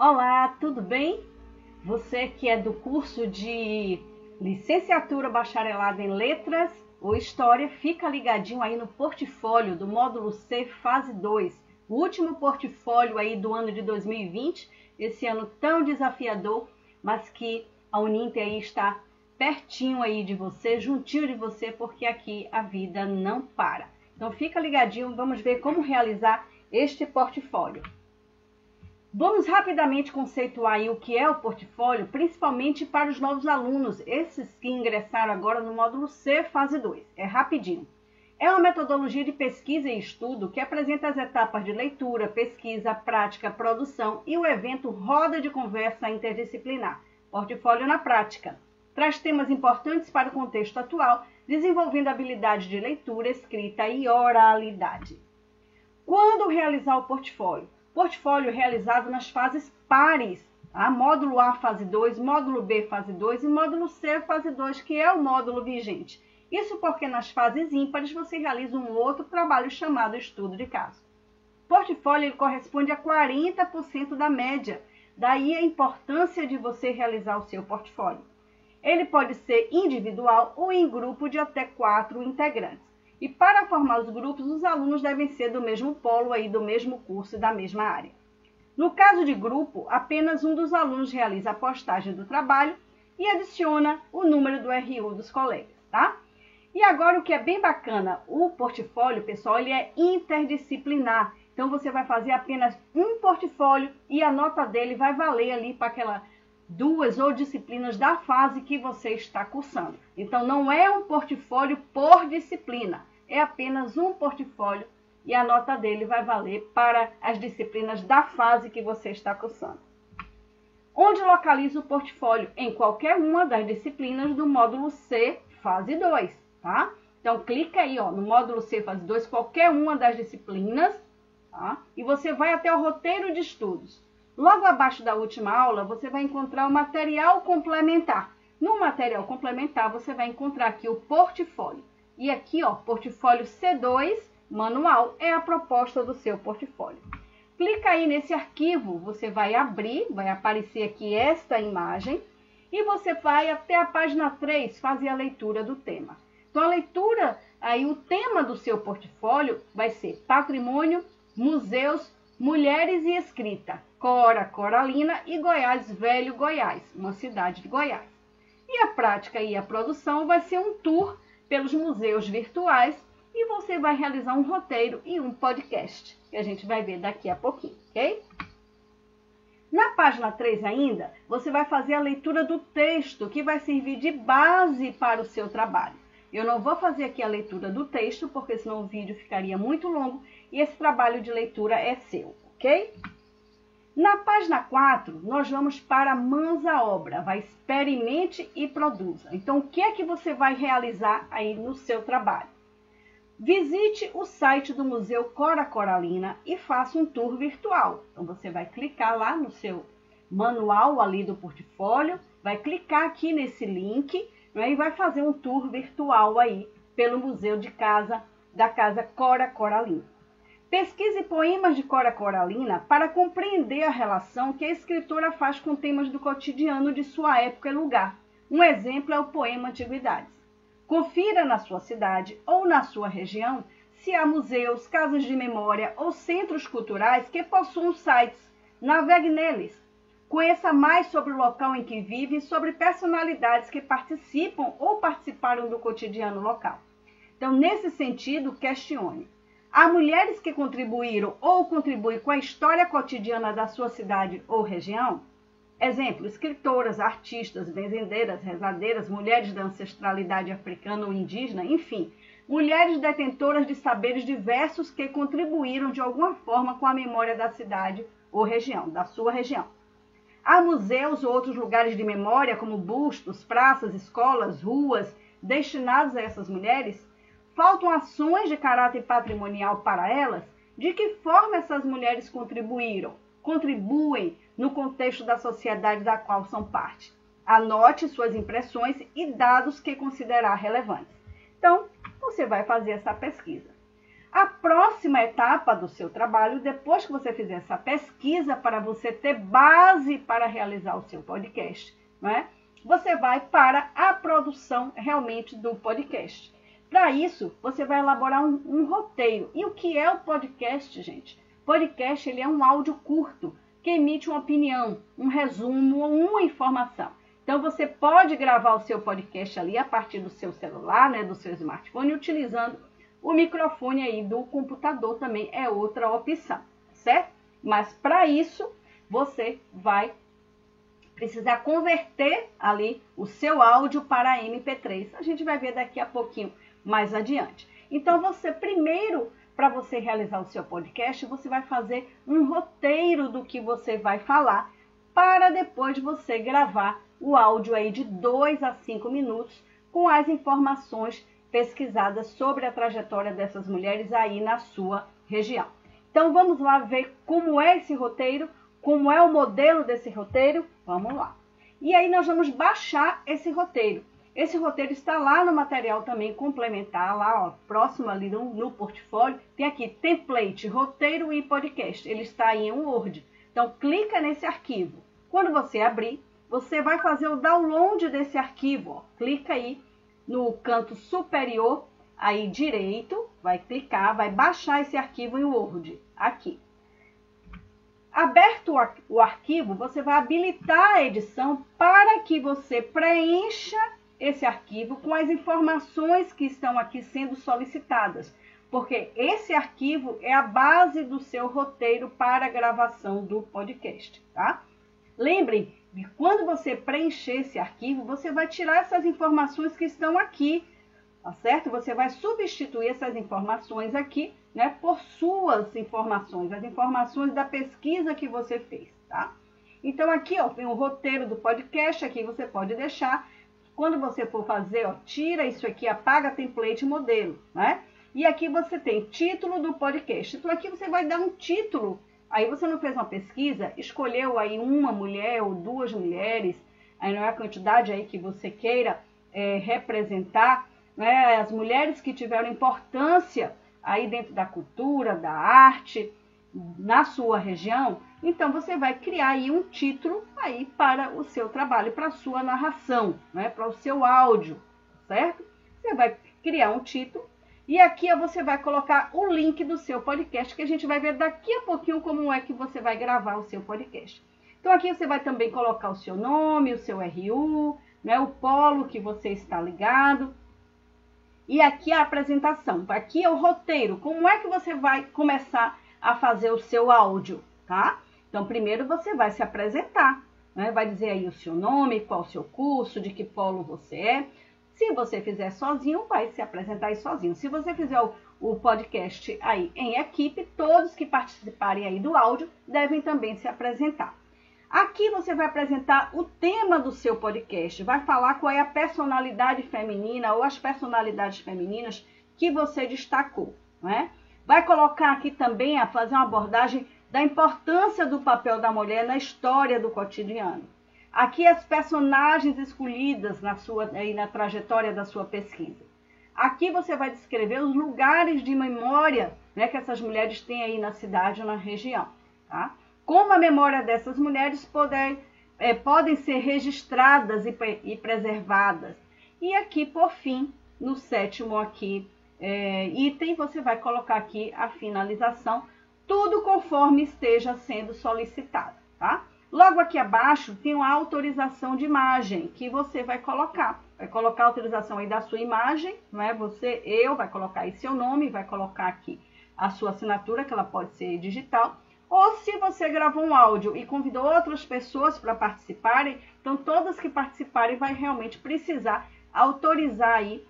Olá, tudo bem? Você que é do curso de licenciatura bacharelado em letras ou história, fica ligadinho aí no portfólio do módulo C, fase 2, o último portfólio aí do ano de 2020, esse ano tão desafiador, mas que a Uninter aí está pertinho aí de você, juntinho de você, porque aqui a vida não para. Então fica ligadinho, vamos ver como realizar este portfólio. Vamos rapidamente conceituar aí o que é o portfólio, principalmente para os novos alunos, esses que ingressaram agora no módulo C, fase 2. É rapidinho. É uma metodologia de pesquisa e estudo que apresenta as etapas de leitura, pesquisa, prática, produção e o evento Roda de Conversa Interdisciplinar, Portfólio na Prática. Traz temas importantes para o contexto atual, desenvolvendo habilidades de leitura, escrita e oralidade. Quando realizar o portfólio? Portfólio realizado nas fases pares, tá? Módulo A, fase 2, módulo B, fase 2 e módulo C, fase 2, que é o módulo vigente. Isso porque nas fases ímpares você realiza um outro trabalho chamado estudo de caso. Portfólio ele corresponde a 40% da média, daí a importância de você realizar o seu portfólio. Ele pode ser individual ou em grupo de até 4 integrantes. E para formar os grupos, os alunos devem ser do mesmo polo, aí, do mesmo curso e da mesma área. No caso de grupo, apenas um dos alunos realiza a postagem do trabalho e adiciona o número do RU dos colegas, tá? E agora o que é bem bacana, o portfólio, pessoal, ele é interdisciplinar. Então você vai fazer apenas um portfólio e a nota dele vai valer ali para aquela 2 ou disciplinas da fase que você está cursando. Então não é um portfólio por disciplina. É apenas um portfólio e a nota dele vai valer para as disciplinas da fase que você está cursando. Onde localiza o portfólio? Em qualquer uma das disciplinas do módulo C, fase 2, tá? Então, clica aí, ó, no módulo C, fase 2, qualquer uma das disciplinas, tá? E você vai até o roteiro de estudos. Logo abaixo da última aula, você vai encontrar o material complementar. No material complementar, você vai encontrar aqui o portfólio. E aqui, ó, portfólio C2, manual, é a proposta do seu portfólio. Clica aí nesse arquivo, você vai abrir, vai aparecer aqui esta imagem, e você vai até a página 3 fazer a leitura do tema. Então, a leitura, aí o tema do seu portfólio vai ser patrimônio, museus, mulheres e escrita, Cora Coralina e Goiás Velho Goiás, uma cidade de Goiás. E a prática e a produção vai ser um tour pelos museus virtuais e você vai realizar um roteiro e um podcast, que a gente vai ver daqui a pouquinho, ok? Na página 3 ainda, você vai fazer a leitura do texto, que vai servir de base para o seu trabalho. Eu não vou fazer aqui a leitura do texto, porque senão o vídeo ficaria muito longo e esse trabalho de leitura é seu, ok? Na página 4, nós vamos para mãos à obra, vai experimente e produza. Então, o que é que você vai realizar aí no seu trabalho? Visite o site do Museu Cora Coralina e faça um tour virtual. Então, você vai clicar lá no seu manual ali do portfólio, vai clicar aqui nesse link, né, e vai fazer um tour virtual aí pelo Museu da Casa Cora Coralina. Pesquise poemas de Cora Coralina para compreender a relação que a escritora faz com temas do cotidiano de sua época e lugar. Um exemplo é o poema Antiguidades. Confira na sua cidade ou na sua região se há museus, casas de memória ou centros culturais que possuam sites. Navegue neles. Conheça mais sobre o local em que vive e sobre personalidades que participam ou participaram do cotidiano local. Então, nesse sentido, questione. Há mulheres que contribuíram ou contribuem com a história cotidiana da sua cidade ou região? Exemplo, escritoras, artistas, benzendeiras, rezadeiras, mulheres da ancestralidade africana ou indígena, enfim, mulheres detentoras de saberes diversos que contribuíram de alguma forma com a memória da cidade ou região, da sua região. Há museus ou outros lugares de memória, como bustos, praças, escolas, ruas, destinados a essas mulheres? Faltam ações de caráter patrimonial para elas? De que forma essas mulheres contribuem no contexto da sociedade da qual são parte? Anote suas impressões e dados que considerar relevantes. Então, você vai fazer essa pesquisa. A próxima etapa do seu trabalho, depois que você fizer essa pesquisa para você ter base para realizar o seu podcast, não é? Você vai para a produção realmente do podcast. Para isso, você vai elaborar um roteiro. E o que é o podcast, gente? Podcast, ele é um áudio curto que emite uma opinião, um resumo, uma informação. Então, você pode gravar o seu podcast ali a partir do seu celular, né, do seu smartphone, utilizando o microfone aí do computador também é outra opção, certo? Mas para isso, você vai precisar converter ali o seu áudio para MP3. A gente vai ver daqui a pouquinho mais adiante. Então, primeiro, para você realizar o seu podcast, você vai fazer um roteiro do que você vai falar, para depois você gravar o áudio aí de 2 a 5 minutos com as informações pesquisadas sobre a trajetória dessas mulheres aí na sua região. Então, vamos lá ver como é esse roteiro, como é o modelo desse roteiro. Vamos lá. E aí nós vamos baixar esse roteiro. Esse roteiro está lá no material também complementar, lá ó, próximo ali no portfólio. Tem aqui template, roteiro e podcast. Ele está aí em Word. Então, clica nesse arquivo. Quando você abrir, você vai fazer o download desse arquivo. Ó. Clica aí no canto superior, aí direito, vai clicar, vai baixar esse arquivo em Word, aqui. Aberto o arquivo, você vai habilitar a edição para que você preencha esse arquivo com as informações que estão aqui sendo solicitadas, porque esse arquivo é a base do seu roteiro para a gravação do podcast, tá? Lembrem, e quando você preencher esse arquivo, você vai tirar essas informações que estão aqui, tá certo? Você vai substituir essas informações aqui, né, por suas informações, as informações da pesquisa que você fez, tá? Então, aqui, ó, tem o roteiro do podcast, aqui você pode deixar. Quando você for fazer, ó, tira isso aqui, apaga template modelo, né? E aqui você tem título do podcast. Então, aqui você vai dar um título. Aí você não fez uma pesquisa, escolheu aí uma mulher ou 2 mulheres, aí não é a quantidade aí que você queira representar, né? As mulheres que tiveram importância aí dentro da cultura, da arte, na sua região. Então, você vai criar aí um título aí para o seu trabalho, para a sua narração, né? Para o seu áudio, certo? Você vai criar um título. E aqui você vai colocar o link do seu podcast, que a gente vai ver daqui a pouquinho como é que você vai gravar o seu podcast. Então, aqui você vai também colocar o seu nome, o seu RU, né, o polo que você está ligado. E aqui a apresentação. Aqui é o roteiro. Como é que você vai começar a fazer o seu áudio, tá? Então, primeiro você vai se apresentar, né? Vai dizer aí o seu nome, qual o seu curso, de que polo você é. Se você fizer sozinho, vai se apresentar aí sozinho. Se você fizer o podcast aí em equipe, todos que participarem aí do áudio devem também se apresentar. Aqui você vai apresentar o tema do seu podcast, vai falar qual é a personalidade feminina ou as personalidades femininas que você destacou, né? Vai colocar aqui também a fazer uma abordagem da importância do papel da mulher na história do cotidiano. Aqui as personagens escolhidas na trajetória da sua pesquisa. Aqui você vai descrever os lugares de memória, né, que essas mulheres têm aí na cidade ou na região. Tá? Como a memória dessas mulheres podem ser registradas e preservadas. E aqui, por fim, no 7º aqui, item, você vai colocar aqui a finalização, tudo conforme esteja sendo solicitado. Tá? Logo aqui abaixo tem uma autorização de imagem que você vai colocar. Vai colocar a autorização aí da sua imagem, não é? Vai colocar aí seu nome, vai colocar aqui a sua assinatura, que ela pode ser digital. Ou se você gravou um áudio e convidou outras pessoas para participarem, então todas que participarem vai realmente precisar autorizar aí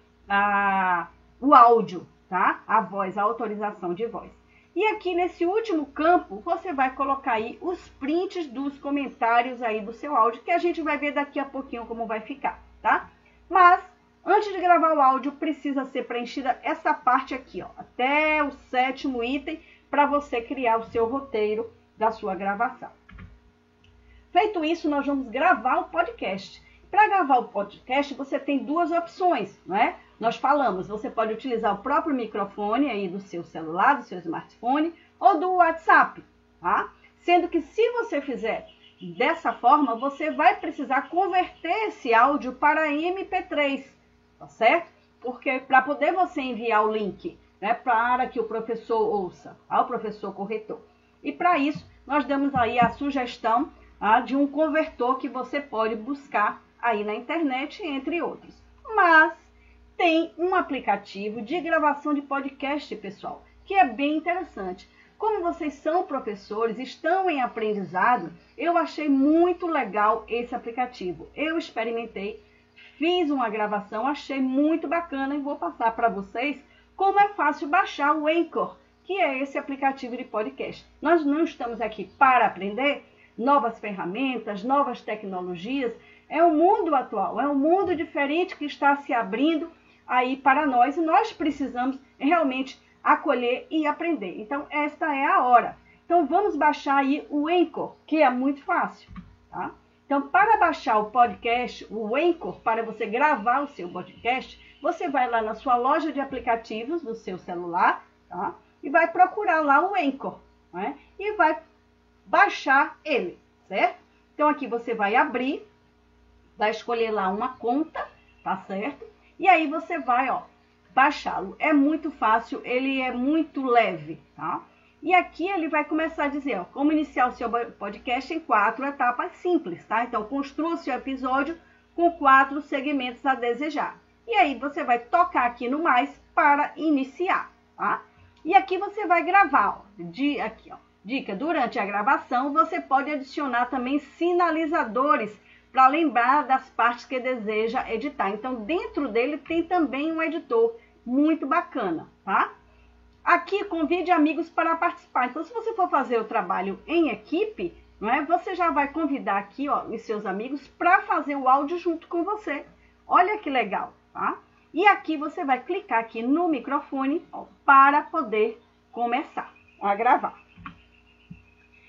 o áudio, tá? A voz, a autorização de voz. E aqui nesse último campo, você vai colocar aí os prints dos comentários aí do seu áudio, que a gente vai ver daqui a pouquinho como vai ficar, tá? Mas, antes de gravar o áudio, precisa ser preenchida essa parte aqui, ó, até o 7º item, para você criar o seu roteiro da sua gravação. Feito isso, nós vamos gravar o podcast. Para gravar o podcast, você tem 2 opções, não é? nós falamos, você pode utilizar o próprio microfone aí do seu celular, do seu smartphone ou do WhatsApp, tá? Sendo que se você fizer dessa forma, você vai precisar converter esse áudio para MP3, tá certo? Porque para poder você enviar o link, né, para que o professor ouça, ao professor corretor. E para isso, nós damos aí a sugestão de um convertor que você pode buscar aí na internet, entre outros. Mas tem um aplicativo de gravação de podcast, pessoal, que é bem interessante. Como vocês são professores, estão em aprendizado, eu achei muito legal esse aplicativo. Eu experimentei, fiz uma gravação, achei muito bacana e vou passar para vocês como é fácil baixar o Anchor, que é esse aplicativo de podcast. Nós não estamos aqui para aprender novas ferramentas, novas tecnologias. É um mundo atual, é um mundo diferente que está se abrindo aí para nós e nós precisamos realmente acolher e aprender. Então, esta é a hora. Então, vamos baixar aí o Anchor, que é muito fácil, tá? Então, para baixar o podcast, o Anchor, para você gravar o seu podcast, você vai lá na sua loja de aplicativos do seu celular, tá? E vai procurar lá o Anchor, né? E vai baixar ele, certo? Então, aqui você vai abrir, vai escolher lá uma conta, tá certo? E aí você vai, ó, baixá-lo. É muito fácil, ele é muito leve, tá? E aqui ele vai começar a dizer, ó, como iniciar o seu podcast em 4 etapas simples, tá? Então, construa o seu episódio com 4 segmentos a desejar. E aí você vai tocar aqui no mais para iniciar, tá? E aqui você vai gravar, ó, aqui, ó. Dica, durante a gravação você pode adicionar também sinalizadores para lembrar das partes que deseja editar. Então, dentro dele tem também um editor muito bacana, tá? Aqui, convide amigos para participar. Então, se você for fazer o trabalho em equipe, não é? Você já vai convidar aqui, ó, os seus amigos para fazer o áudio junto com você. Olha que legal, tá? E aqui você vai clicar aqui no microfone, ó, para poder começar a gravar.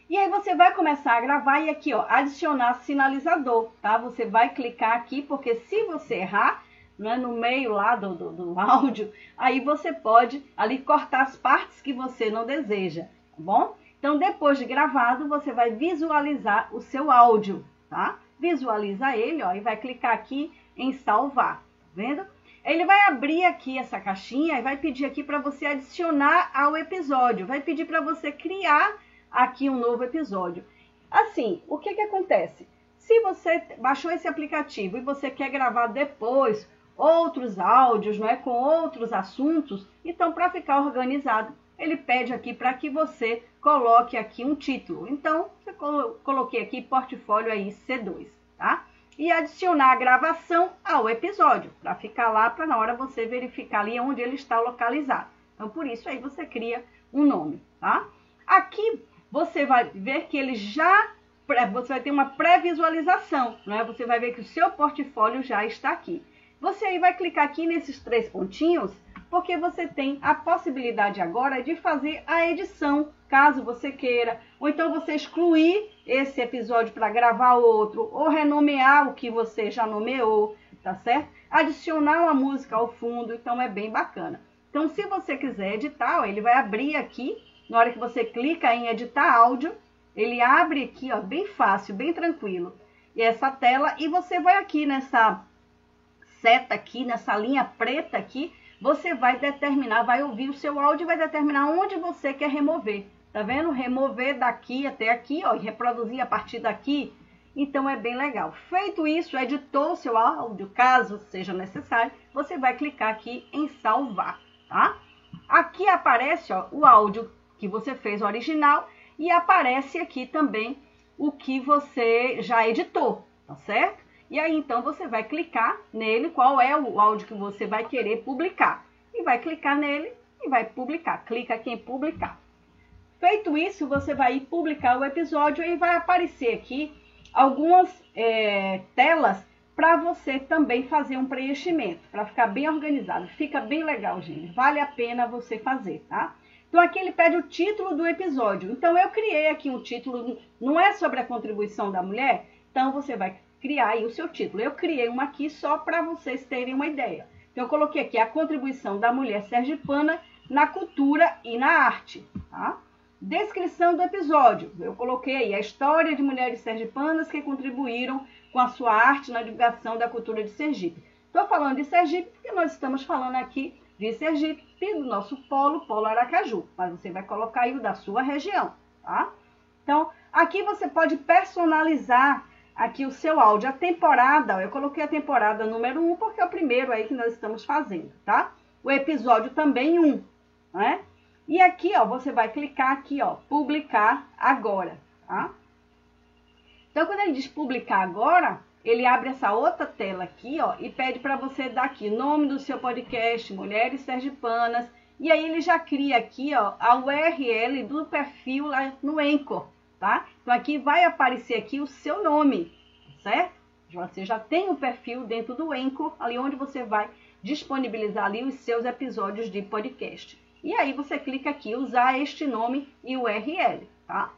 E aí você vai começar a gravar e aqui, ó, adicionar sinalizador, tá? Você vai clicar aqui, porque se você errar, né, no meio lá do áudio, aí você pode ali cortar as partes que você não deseja, tá bom? Então, depois de gravado, você vai visualizar o seu áudio, tá? Visualiza ele, ó, e vai clicar aqui em salvar, tá vendo? Ele vai abrir aqui essa caixinha e vai pedir aqui para você adicionar ao episódio, vai pedir para você criar aqui um novo episódio. Assim, o que acontece? Se você baixou esse aplicativo e você quer gravar depois outros áudios, não é, com outros assuntos, então para ficar organizado, ele pede aqui para que você coloque aqui um título. Então, eu coloquei aqui portfólio aí C2, tá? E adicionar a gravação ao episódio, para ficar lá, para na hora você verificar ali onde ele está localizado. Então, por isso aí você cria um nome, tá? Aqui você vai ver que ele você vai ter uma pré-visualização, né? Você vai ver que o seu portfólio já está aqui. Você aí vai clicar aqui nesses 3 pontinhos, porque você tem a possibilidade agora de fazer a edição, caso você queira, ou então você excluir esse episódio para gravar outro, ou renomear o que você já nomeou, tá certo? Adicionar uma música ao fundo, então é bem bacana. Então, se você quiser editar, ó, ele vai abrir aqui, na hora que você clica em editar áudio, ele abre aqui, ó, bem fácil, bem tranquilo, e essa tela, e você vai aqui nessa seta aqui, nessa linha preta aqui, você vai determinar, vai ouvir o seu áudio e vai determinar onde você quer remover. Tá vendo? Remover daqui até aqui, ó, e reproduzir a partir daqui. Então, é bem legal. Feito isso, editou o seu áudio, caso seja necessário, você vai clicar aqui em salvar, tá? Aqui aparece, ó, o áudio que você fez o original e aparece aqui também o que você já editou, tá certo? E aí, então, você vai clicar nele, qual é o áudio que você vai querer publicar. E vai clicar nele e vai publicar. Clica aqui em publicar. Feito isso, você vai publicar o episódio e vai aparecer aqui algumas telas para você também fazer um preenchimento, para ficar bem organizado. Fica bem legal, gente. Vale a pena você fazer, tá? Então, aqui ele pede o título do episódio. Então, eu criei aqui um título, não é sobre a contribuição da mulher, então você vai criar aí o seu título. Eu criei uma aqui só para vocês terem uma ideia. Então eu coloquei aqui a contribuição da mulher sergipana na cultura e na arte, tá? Descrição do episódio. Eu coloquei aí a história de mulheres sergipanas que contribuíram com a sua arte na divulgação da cultura de Sergipe. Estou falando de Sergipe porque nós estamos falando aqui de Sergipe, do nosso polo Aracaju. Mas você vai colocar aí o da sua região, tá? Então, aqui você pode personalizar aqui o seu áudio. A temporada, eu coloquei a temporada número 1 porque é o primeiro aí que nós estamos fazendo, tá? O episódio também 1, né? E aqui, ó, você vai clicar aqui, ó, publicar agora, tá? Então, quando ele diz publicar agora, ele abre essa outra tela aqui, ó, e pede para você dar aqui nome do seu podcast, Mulheres Sergipanas, e aí ele já cria aqui, ó, a URL do perfil lá no Anchor, tá? Então, aqui vai aparecer aqui o seu nome, certo? Você já tem o perfil dentro do Anchor, ali onde você vai disponibilizar ali os seus episódios de podcast. E aí você clica aqui, usar este nome e URL, tá?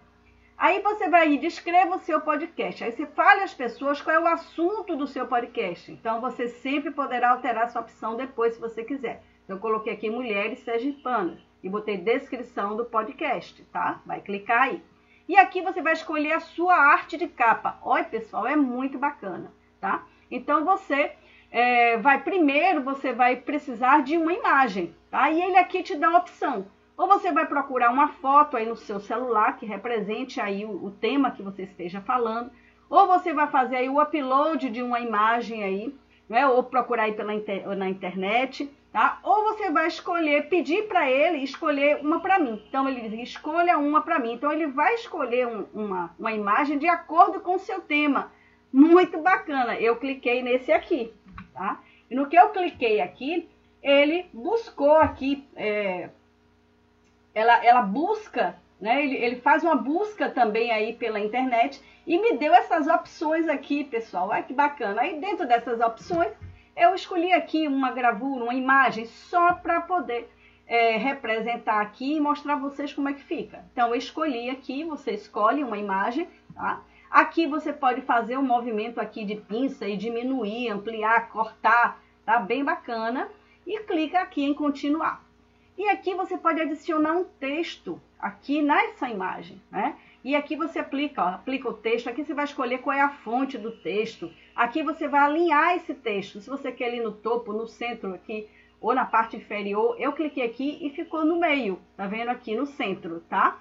Aí você vai e descreva o seu podcast. Aí você fala às pessoas qual é o assunto do seu podcast. Então você sempre poderá alterar essa opção depois, se você quiser. Então eu coloquei aqui Mulheres Sergipanas e botei descrição do podcast, tá? Vai clicar aí. E aqui você vai escolher a sua arte de capa. Olha, pessoal, é muito bacana, tá? Então você você vai precisar de uma imagem, tá? E ele aqui te dá a opção. Ou você vai procurar uma foto aí no seu celular que represente aí o tema que você esteja falando, ou você vai fazer aí o upload de uma imagem aí, né? Ou procurar aí na internet, tá? Ou você vai pedir para ele escolher uma para mim. Então ele diz, escolha uma para mim. Então ele vai escolher uma imagem de acordo com o seu tema. Muito bacana. Eu cliquei nesse aqui, tá? E no que eu cliquei aqui, ele buscou aqui, ela busca, né? Ele faz uma busca também aí pela internet e me deu essas opções aqui, pessoal. Olha que bacana. Aí dentro dessas opções, eu escolhi aqui uma gravura, uma imagem, só para poder representar aqui e mostrar a vocês como é que fica. Então, eu escolhi aqui, você escolhe uma imagem, tá? Aqui você pode fazer um movimento aqui de pinça e diminuir, ampliar, cortar, tá? Bem bacana. E clica aqui em continuar. E aqui você pode adicionar um texto aqui nessa imagem, né? E aqui você aplica o texto. Aqui você vai escolher qual é a fonte do texto. Aqui você vai alinhar esse texto. Se você quer ali no topo, no centro aqui, ou na parte inferior, eu cliquei aqui e ficou no meio. Tá vendo aqui no centro, tá?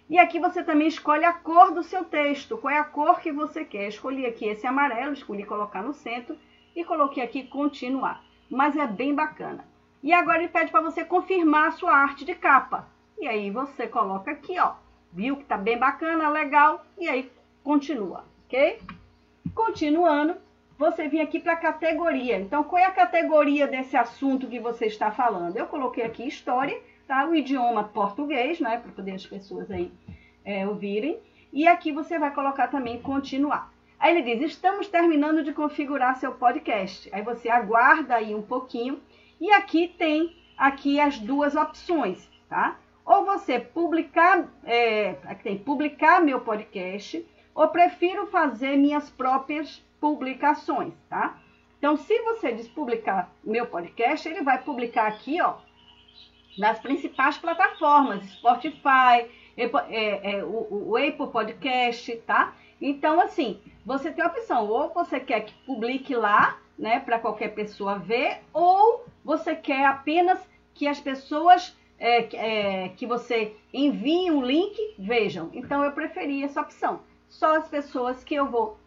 E aqui você também escolhe a cor do seu texto. Qual é a cor que você quer? Escolhi aqui esse amarelo, escolhi colocar no centro e coloquei aqui continuar. Mas é bem bacana. E agora ele pede para você confirmar a sua arte de capa. E aí você coloca aqui, ó. Viu que tá bem bacana, legal. E aí continua, ok? Continuando, você vem aqui para a categoria. Então, qual é a categoria desse assunto que você está falando? Eu coloquei aqui história, tá? O idioma português, né? Para poder as pessoas aí ouvirem. E aqui você vai colocar também continuar. Aí ele diz, estamos terminando de configurar seu podcast. Aí você aguarda aí um pouquinho. E aqui tem as duas opções, tá? Ou você publicar, aqui tem publicar meu podcast, ou prefiro fazer minhas próprias publicações, tá? Então, se você diz publicar meu podcast, ele vai publicar aqui, ó, nas principais plataformas, Spotify, o Apple Podcast, tá? Então, assim, você tem a opção, ou você quer que publique lá, né, para qualquer pessoa ver, ou você quer apenas que as pessoas que você envie um link vejam. Então, eu preferi essa opção. Só as pessoas que eu vou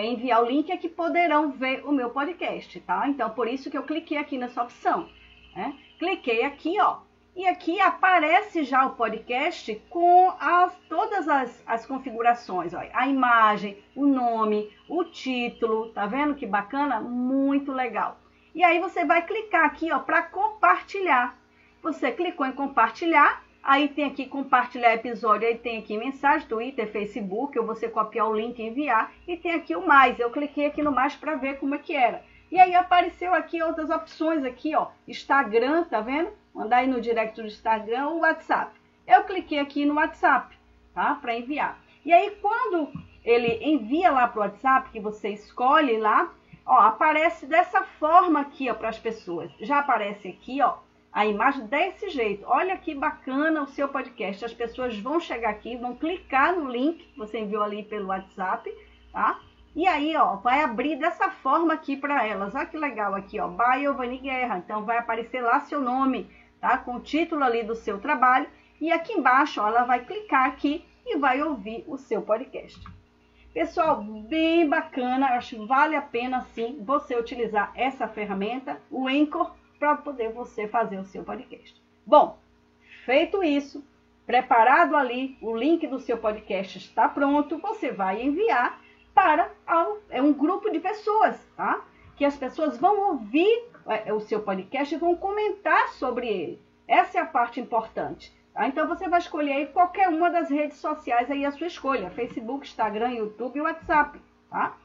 enviar o link é que poderão ver o meu podcast, tá? Então, por isso que eu cliquei aqui nessa opção, né? Cliquei aqui, ó, e aqui aparece já o podcast com todas as configurações, ó, a imagem, o nome, o título, tá vendo que bacana? Muito legal. E aí você vai clicar aqui, ó, para compartilhar. Você clicou em compartilhar, aí tem aqui compartilhar episódio, aí tem aqui mensagem, Twitter, Facebook, ou você copiar o link e enviar, e tem aqui o mais. Eu cliquei aqui no mais para ver como é que era. E aí apareceu aqui outras opções aqui, ó, Instagram, tá vendo? Mandar aí no direct do Instagram ou WhatsApp. Eu cliquei aqui no WhatsApp, tá? Para enviar. E aí quando ele envia lá para o WhatsApp, que você escolhe lá, Ó, aparece dessa forma aqui, ó, para as pessoas. Já aparece aqui, ó, a imagem desse jeito. Olha que bacana o seu podcast. As pessoas vão chegar aqui, vão clicar no link que você enviou ali pelo WhatsApp, tá? E aí, ó, vai abrir dessa forma aqui para elas. Olha que legal aqui, ó, Giovanni Guerra. Então, vai aparecer lá seu nome, tá? Com o título ali do seu trabalho. E aqui embaixo, ó, ela vai clicar aqui e vai ouvir o seu podcast. Pessoal, bem bacana. Eu acho que vale a pena, sim, você utilizar essa ferramenta, o Anchor, para poder você fazer o seu podcast. Bom, feito isso, preparado ali, o link do seu podcast está pronto, você vai enviar para um grupo de pessoas, tá? Que as pessoas vão ouvir o seu podcast e vão comentar sobre ele. Essa é a parte importante. Tá? Então, você vai escolher aí qualquer uma das redes sociais aí a sua escolha. Facebook, Instagram, YouTube e WhatsApp, tá?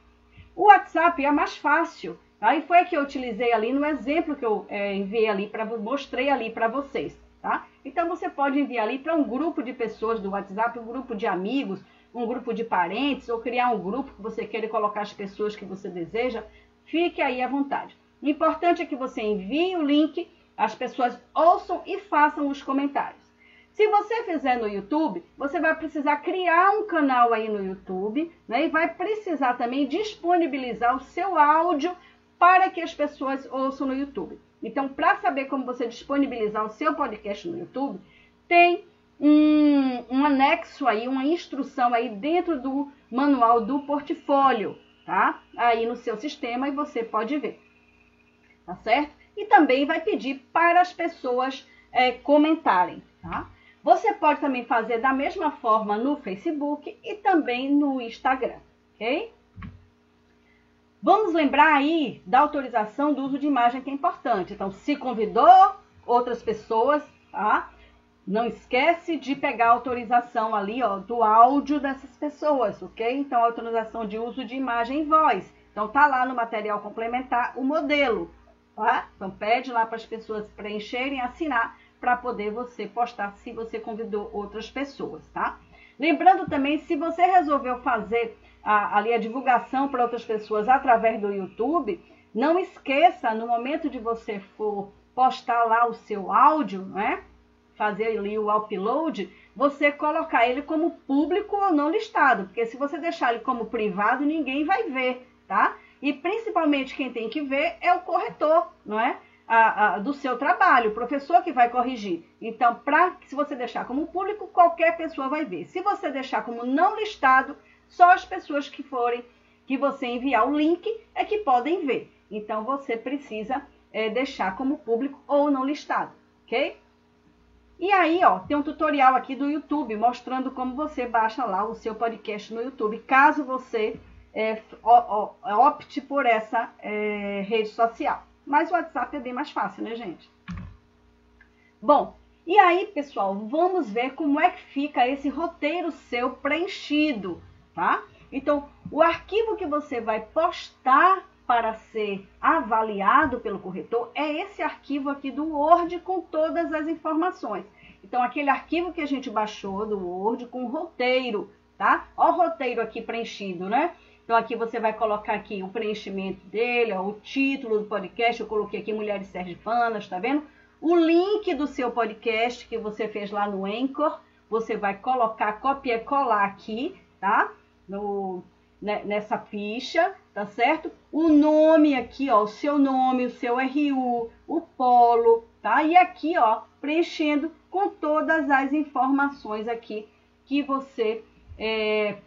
O WhatsApp é mais fácil. Aí foi a que eu utilizei ali no exemplo que eu enviei ali, mostrei ali para vocês, tá? Então, você pode enviar ali para um grupo de pessoas do WhatsApp, um grupo de amigos, um grupo de parentes, ou criar um grupo que você queira colocar as pessoas que você deseja. Fique aí à vontade. O importante é que você envie o link, as pessoas ouçam e façam os comentários. Se você fizer no YouTube, você vai precisar criar um canal aí no YouTube, né? E vai precisar também disponibilizar o seu áudio para que as pessoas ouçam no YouTube. Então, para saber como você disponibilizar o seu podcast no YouTube, tem um anexo aí, uma instrução aí dentro do manual do portfólio, tá? Aí no seu sistema e você pode ver, tá certo? E também vai pedir para as pessoas comentarem, tá? Você pode também fazer da mesma forma no Facebook e também no Instagram, ok? Vamos lembrar aí da autorização do uso de imagem, que é importante. Então, se convidou outras pessoas, tá? Não esquece de pegar a autorização ali, ó, do áudio dessas pessoas, ok? Então, autorização de uso de imagem e voz. Então, tá lá no material complementar o modelo, tá? Então, pede lá para as pessoas preencherem, assinar, para poder você postar se você convidou outras pessoas, tá? Lembrando também, se você resolveu fazer ali a divulgação para outras pessoas através do YouTube, não esqueça, no momento de você for postar lá o seu áudio, né? Fazer ali o upload, você colocar ele como público ou não listado, porque se você deixar ele como privado, ninguém vai ver, tá? E principalmente quem tem que ver é o corretor, não é? Do seu trabalho, o professor que vai corrigir. Então, se você deixar como público, qualquer pessoa vai ver. Se você deixar como não listado, só as pessoas que você enviar o link é que podem ver. Então, você precisa deixar como público ou não listado, ok? E aí, ó, tem um tutorial aqui do YouTube mostrando como você baixa lá o seu podcast no YouTube, caso você opte por essa rede social. Mas o WhatsApp é bem mais fácil, né, gente? Bom, e aí, pessoal, vamos ver como é que fica esse roteiro seu preenchido, tá? Então, o arquivo que você vai postar para ser avaliado pelo corretor é esse arquivo aqui do Word com todas as informações. Então, aquele arquivo que a gente baixou do Word com o roteiro, tá? Ó o roteiro aqui preenchido, né? Então, aqui você vai colocar aqui o preenchimento dele, ó, o título do podcast, eu coloquei aqui Mulheres Sergipanas, tá vendo? O link do seu podcast que você fez lá no Anchor, você vai colocar, copiar e colar aqui, tá? Nessa ficha, tá certo? O nome aqui, ó, o seu nome, o seu RU, o polo, tá? E aqui, ó, preenchendo com todas as informações aqui que você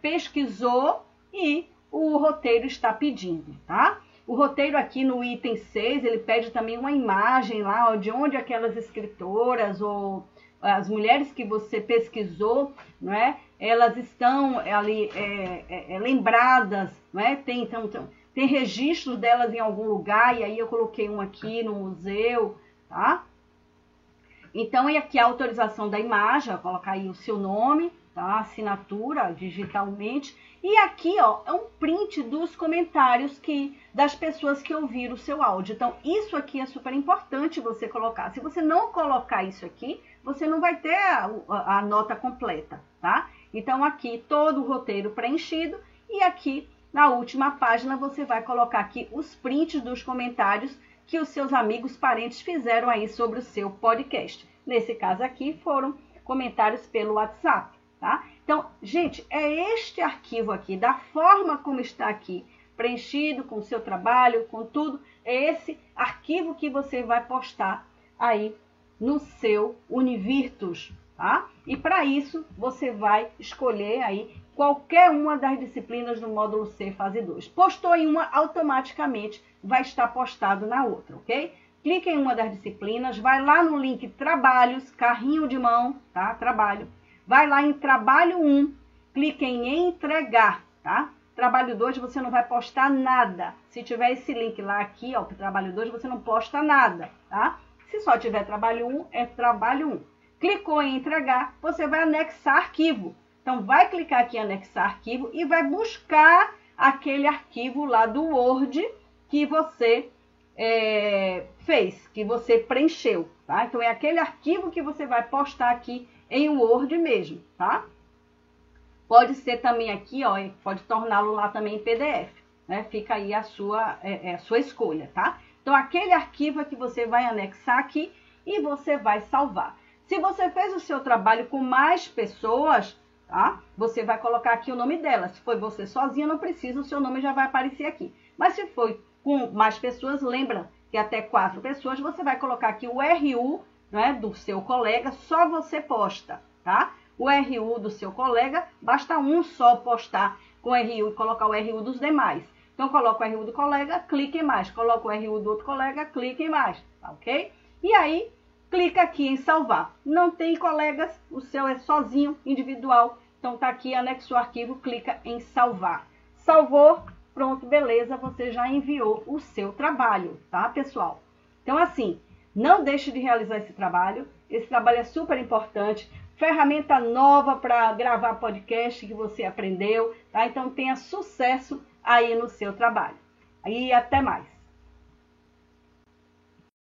pesquisou e o roteiro está pedindo, tá? O roteiro aqui no item 6, ele pede também uma imagem lá, ó, de onde aquelas escritoras ou as mulheres que você pesquisou, não é? Elas estão ali lembradas, não é? Tem registros delas em algum lugar, e aí eu coloquei um aqui no museu, tá? Então, e aqui a autorização da imagem, ó, colocar aí o seu nome, tá? Assinatura digitalmente. E aqui, ó, é um print dos comentários das pessoas que ouviram o seu áudio. Então, isso aqui é super importante você colocar. Se você não colocar isso aqui, você não vai ter a nota completa, tá? Então, aqui todo o roteiro preenchido e aqui na última página você vai colocar aqui os prints dos comentários que os seus amigos, parentes fizeram aí sobre o seu podcast. Nesse caso aqui foram comentários pelo WhatsApp, tá? Então, gente, é este arquivo aqui, da forma como está aqui, preenchido com o seu trabalho, com tudo, é esse arquivo que você vai postar aí no seu Univirtus, tá? E para isso, você vai escolher aí qualquer uma das disciplinas do módulo C, fase 2. Postou em uma, automaticamente vai estar postado na outra, ok? Clica em uma das disciplinas, vai lá no link Trabalhos, carrinho de mão, tá? Trabalho. Vai lá em Trabalho 1, clica em Entregar, tá? Trabalho 2 você não vai postar nada. Se tiver esse link lá aqui, ó, para Trabalho 2, você não posta nada, tá? Se só tiver Trabalho 1, é Trabalho 1. Clicou em Entregar, você vai anexar arquivo. Então, vai clicar aqui em Anexar arquivo e vai buscar aquele arquivo lá do Word que você fez, que você preencheu, tá? Então, é aquele arquivo que você vai postar aqui em Word mesmo, tá? Pode ser também aqui, ó, pode torná-lo lá também em PDF, né? Fica aí a sua escolha, tá? Então, aquele arquivo é que você vai anexar aqui e você vai salvar. Se você fez o seu trabalho com mais pessoas, tá? Você vai colocar aqui o nome dela. Se foi você sozinha, não precisa, o seu nome já vai aparecer aqui. Mas se foi com mais pessoas, lembra que até 4 pessoas, você vai colocar aqui o RU, né, do seu colega, só você posta, tá? O RU do seu colega, basta um só postar com o RU e colocar o RU dos demais. Então, coloca o RU do colega, clique em mais. Coloca o RU do outro colega, clique em mais, tá ok? E aí, clica aqui em salvar. Não tem colegas, o seu é sozinho, individual. Então, tá aqui, anexo o arquivo, clica em salvar. Salvou, pronto, beleza, você já enviou o seu trabalho, tá, pessoal? Então, assim, não deixe de realizar esse trabalho. Esse trabalho é super importante. Ferramenta nova para gravar podcast que você aprendeu, tá? Então, tenha sucesso aí no seu trabalho. E até mais.